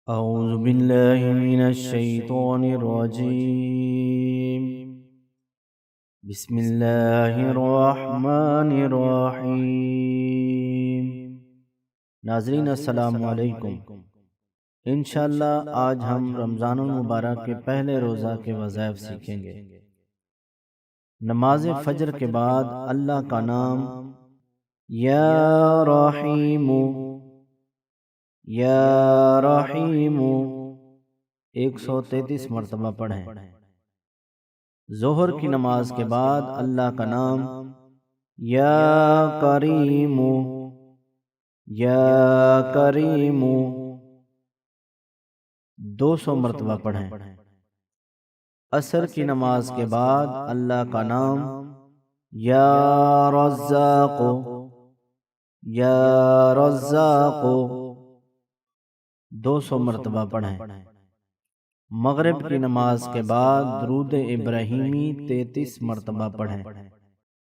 أعوذ بالله من الشيطان الرجيم. بسم الله الرحمن الرحیم. ناظرین السلام علیکم. انشاءاللہ آج ہم رمضان المبارک کے پہلے روزہ کے وظائف سیکھیں گے. نماز فجر کے بعد اللہ کا نام یا رحیم یا رحیم 133 مرتبہ پڑھیں. ظہر کی نماز کے بعد اللہ کا نام یا کریم یا کریم 200 مرتبہ پڑھیں. عصر کی نماز کے بعد اللہ کا نام یا رزاق یا رزاق 200 مرتبہ پڑھیں. مغرب کی نماز کے بعد درود ابراہیمی 33 مرتبہ پڑھیں.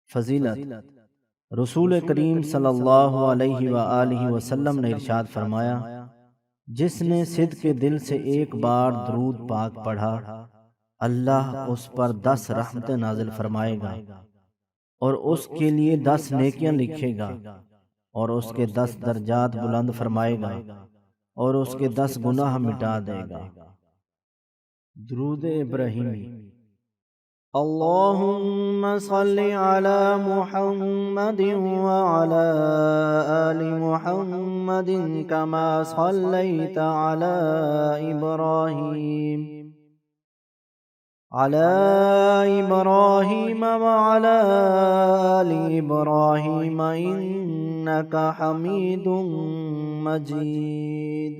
فضیلت: رسول کریم صلی اللہ علیہ وآلہ وسلم نے ارشاد فرمایا، جس نے صدق کے دل سے ایک بار درود پاک پڑھا، اللہ اس پر 10 رحمتیں نازل فرمائے گا اور اس کے لیے 10 نیکیاں لکھے گا اور اس کے 10 درجات بلند فرمائے گا اور اس کے 10 گناہ مٹا دے گا. درود ابراہیمی: اللہم صل علی محمد وعلی آل محمد کما صلیت علی ابراہیم وعلی آل ابراہیم انکا حمید مجید.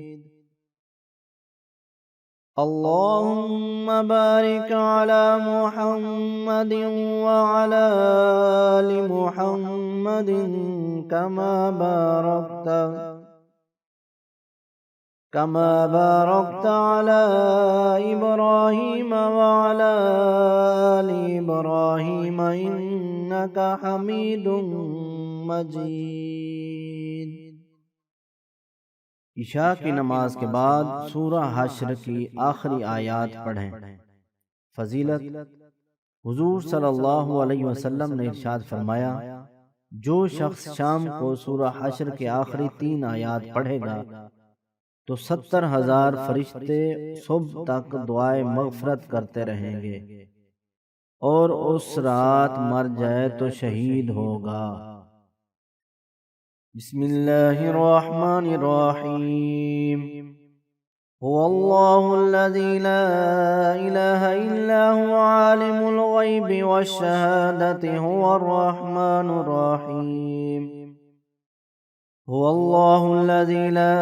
اللہم بارک علی محمد وعلی آل محمد کما بارکت علی ابراہیم وعلی آل ابراہیم انکا حمید مجید. عشاء کی نماز کے بعد سورہ حشر کی آخری آیات پڑھیں. فضیلت: حضور صلی اللہ علیہ وسلم نے ارشاد فرمایا، جو شخص شام کو سورہ حشر کے آخری 3 آیات پڑھے گا تو 70,000 فرشتے صبح تک دعائے مغفرت کرتے رہیں گے، اور اس رات مر جائے تو شہید ہوگا. بسم اللہ الرحمن الرحیم. هو اللہ الذی لا الہ الا هو عالم الغیب والشہادة هو الرحمن الرحیم. هو اللہ الذی لا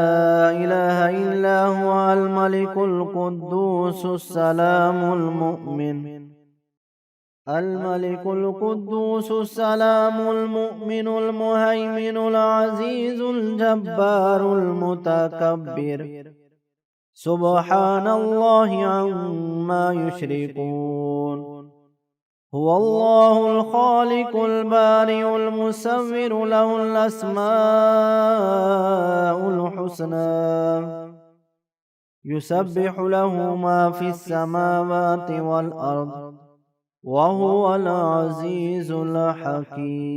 الہ الا هو الملک القدوس السلام المؤمن الملك القدوس السلام المؤمن المهيمن العزيز الجبار المتكبر سبحان الله عما يشركون. هو الله الخالق البارئ المصور له الأسماء الحسنى يسبح له ما في السماوات والأرض وَهُوَ الْعَزِيزُ الْحَكِيمُ.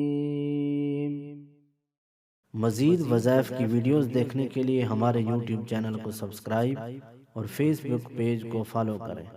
مزید وظائف کی ویڈیوز دیکھنے کے لیے ہمارے یوٹیوب چینل کو سبسکرائب اور فیس بک پیج کو فالو کریں.